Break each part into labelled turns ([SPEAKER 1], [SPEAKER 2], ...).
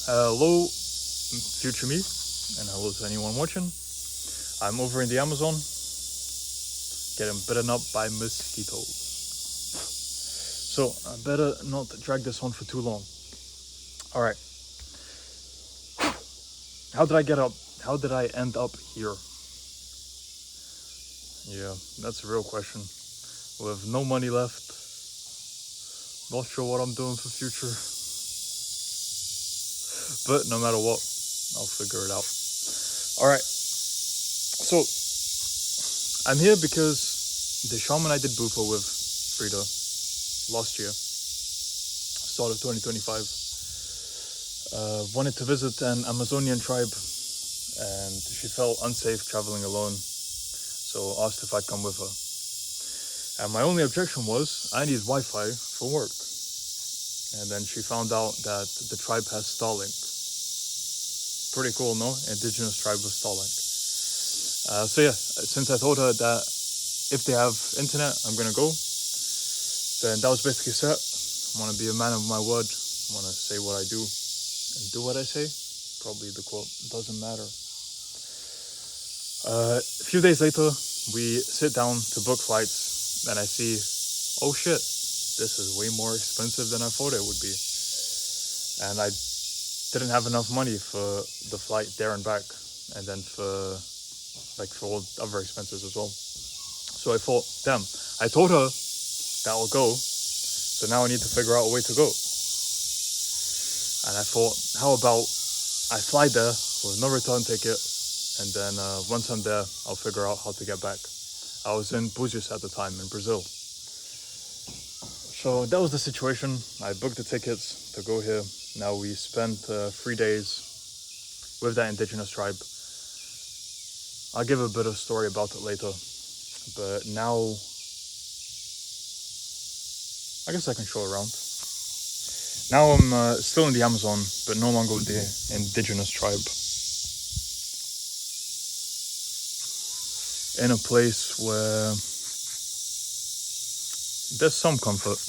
[SPEAKER 1] Hello, future me, and hello to anyone watching. I'm over in the Amazon, getting bitten up by mosquitoes. So I better not drag this on for too long. Alright. How did I end up here? Yeah, that's a real question. With no money left, not sure what I'm doing for future. But no matter what, I'll figure it out. Alright, so I'm here because the shaman I did bufo with, Frida, last year, start of 2025, wanted to visit an Amazonian tribe, and she felt unsafe traveling alone, so asked if I'd come with her. And my only objection was, I need Wi-Fi for work. And then she found out that the tribe has Starlink. Pretty cool, no? Indigenous tribe with Starlink. So yeah, since I told her that if they have internet, I'm gonna go, then that was basically set. I wanna be a man of my word. I wanna say what I do and do what I say. Probably the quote doesn't matter. A few days later, we sit down to book flights, and I see, oh shit, this is way more expensive than I thought it would be. And I didn't have enough money for the flight there and back, and then for all other expenses as well. So I thought, damn, I told her that I'll go, so now I need to figure out a way to go. And I thought, how about I fly there with no return ticket, and then once I'm there, I'll figure out how to get back. I was in Búzios at the time, in Brazil. So that was the situation. I booked the tickets to go here. Now we spent 3 days with that indigenous tribe. I'll give a bit of story about it later. But now, I guess I can show around. Now I'm still in the Amazon, but no longer with the indigenous tribe. In a place where there's some comfort.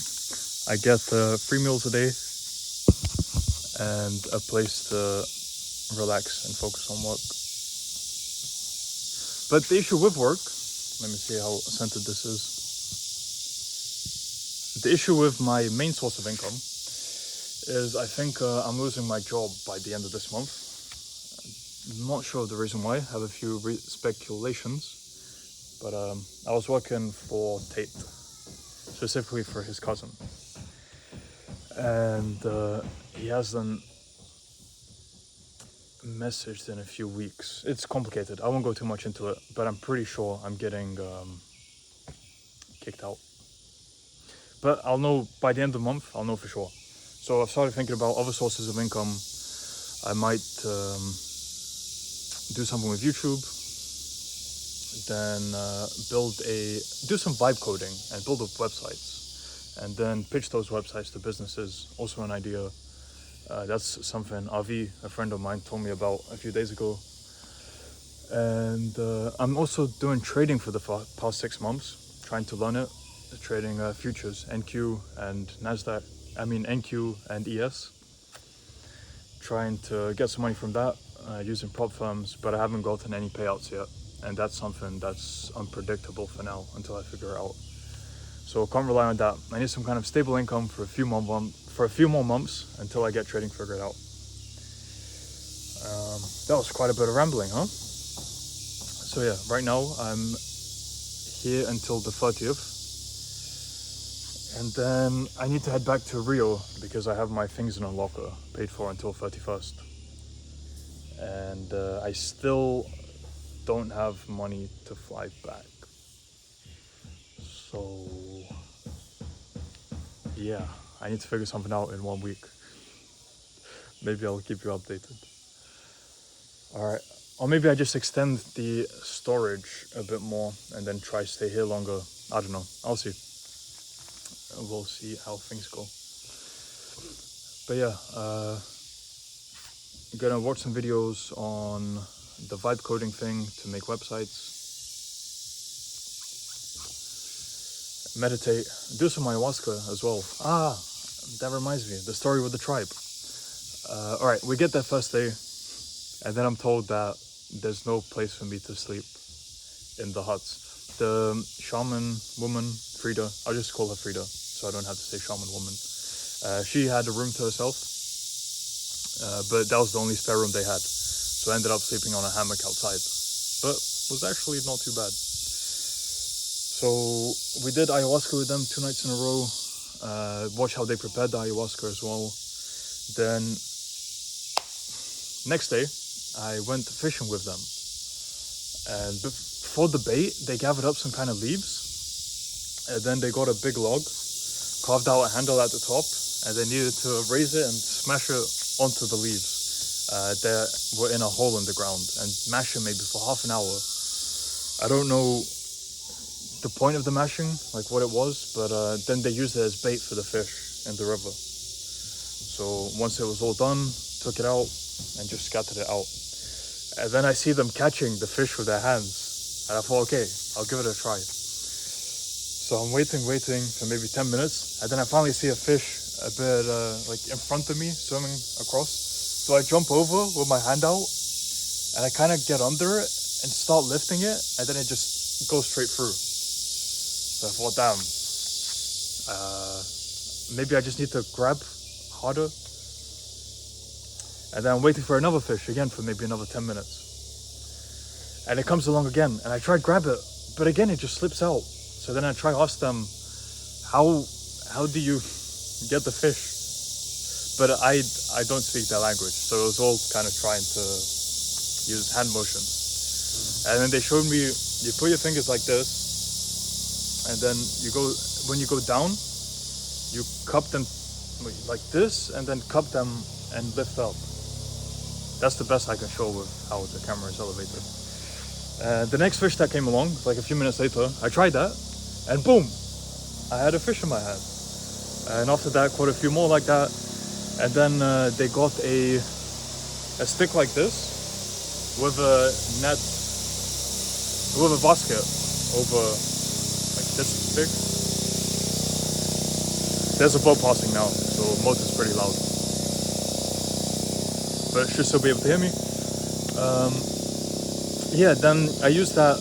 [SPEAKER 1] I get 3 meals a day and a place to relax and focus on work. But the issue with work, let me see how centered this is. The issue with my main source of income is I think I'm losing my job by the end of this month. I'm not sure of the reason why. I have a few speculations. But I was working for Tate, specifically for his cousin. And he hasn't messaged in a few weeks. It's complicated. I won't go too much into it, but I'm pretty sure I'm getting kicked out. But I'll know by the end of the month, I'll know for sure. So I've started thinking about other sources of income. I might do something with YouTube, then do some vibe coding and build up websites, and then pitch those websites to businesses. Also an idea. That's something Avi, a friend of mine, told me about a few days ago. And I'm also doing trading for the past 6 months, trying to learn it, trading futures, NQ and NASDAQ, NQ and ES. Trying to get some money from that, using prop firms, but I haven't gotten any payouts yet. And that's something that's unpredictable for now until I figure it out. So I can't rely on that. I need some kind of stable income for a few more months until I get trading figured out. That was quite a bit of rambling, huh? So yeah, right now I'm here until the 30th. And then I need to head back to Rio because I have my things in a locker paid for until 31st. And I still don't have money to fly back. So yeah, I need to figure something out in 1 week. Maybe I'll keep you updated. Alright, or maybe I just extend the storage a bit more and then try stay here longer. I don't know, I'll see. We'll see how things go. But yeah, I'm gonna watch some videos on the vibe coding thing to make websites. Meditate, do some ayahuasca as well. That reminds me, the story with the tribe. Alright, we get there first day, and then I'm told that there's no place for me to sleep in the huts. The shaman woman, Frida, I'll just call her Frida, so I don't have to say shaman woman. She had a room to herself, but that was the only spare room they had. So I ended up sleeping on a hammock outside, but was actually not too bad. So we did ayahuasca with them 2 nights in a row. Watch how they prepared the ayahuasca as well. Then next day, I went fishing with them. And for the bait, they gathered up some kind of leaves. And then they got a big log, carved out a handle at the top, and they needed to raise it and smash it onto the leaves that were in a hole in the ground, and mash it maybe for half an hour. I don't know the point of the mashing, like what it was, but then they used it as bait for the fish in the river. So once it was all done, took it out and just scattered it out. And then I see them catching the fish with their hands, and I thought, okay, I'll give it a try. So I'm waiting for maybe 10 minutes, and then I finally see a fish a bit like in front of me, swimming across. So I jump over with my hand out, and I kind of get under it and start lifting it, and then it just goes straight through. So I thought, damn, maybe I just need to grab harder. And then I'm waiting for another fish again for maybe another 10 minutes. And it comes along again, and I try to grab it, but again it just slips out. So then I try to ask them, how do you get the fish? But I don't speak their language, so it was all kind of trying to use hand motions. And then they showed me, you put your fingers like this, and then when you go down, you cup them like this, and then cup them and lift up. That's the best I can show with how the camera is elevated. The next fish that came along, like a few minutes later, I tried that, and boom, I had a fish in my hand. And after that, caught a few more like that, and then they got a stick like this with a net, with a basket over like this big. There's a boat passing now, so motor's pretty loud, but it should still be able to hear me. Yeah, then I used that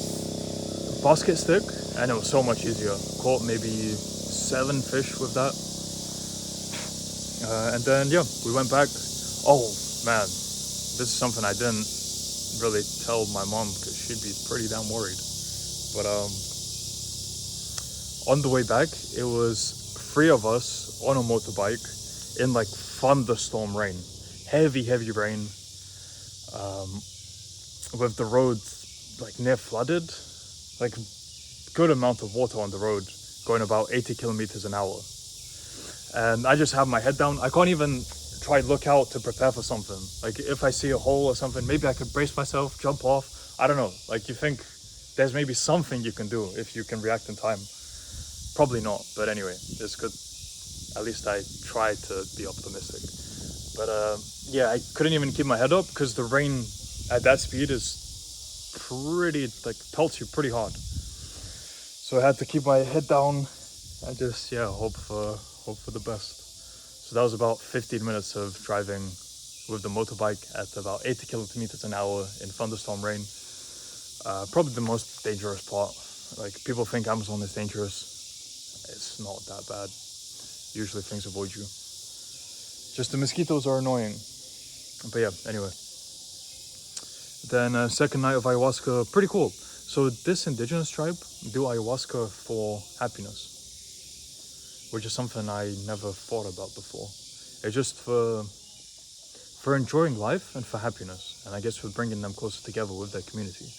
[SPEAKER 1] basket stick, and it was so much easier. Caught maybe 7 fish with that. And then, yeah, we went back. Oh, man, this is something I didn't really tell my mom, because she'd be pretty damn worried. But on the way back, it was 3 of us on a motorbike in like thunderstorm rain. Heavy rain. With the road like near flooded, like good amount of water on the road, going about 80 kilometers an hour. And I just have my head down. I can't even try to look out to prepare for something. Like if I see a hole or something, maybe I could brace myself, jump off. I don't know. Like you think there's maybe something you can do if you can react in time. Probably not, but anyway, it's good. At least I try to be optimistic. But yeah, I couldn't even keep my head up because the rain at that speed is pretty, like, pelts you pretty hard. So I had to keep my head down and just, yeah, hope for the best. So that was about 15 minutes of driving with the motorbike at about 80 kilometers an hour in thunderstorm rain. Probably the most dangerous part. Like, people think Amazon is dangerous. It's not that bad. Usually things avoid you. Just the mosquitoes are annoying. But yeah, anyway. Then second night of ayahuasca, pretty cool. So this indigenous tribe do ayahuasca for happiness, which is something I never thought about before. It's just for enjoying life and for happiness, and I guess for bringing them closer together with their community.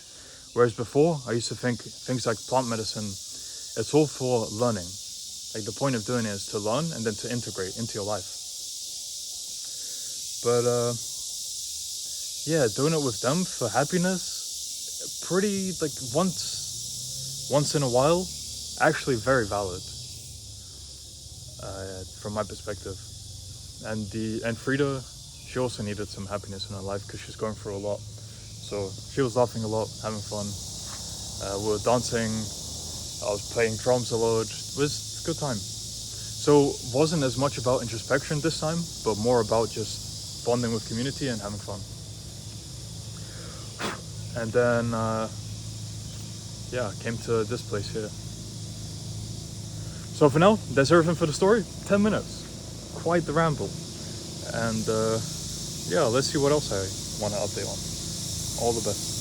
[SPEAKER 1] Whereas before, I used to think things like plant medicine, it's all for learning. Like the point of doing it is to learn and then to integrate into your life. But yeah, doing it with them for happiness, pretty, like, once in a while, actually very valid from my perspective. And Frida, she also needed some happiness in her life because she's going through a lot. So she was laughing a lot, having fun. We were dancing. I was playing drums a lot. It was a good time. So it wasn't as much about introspection this time, but more about just bonding with community and having fun. And then, came to this place here. So for now, that's everything for the story. 10 minutes. Quite the ramble. And let's see what else I want to update on. All the best.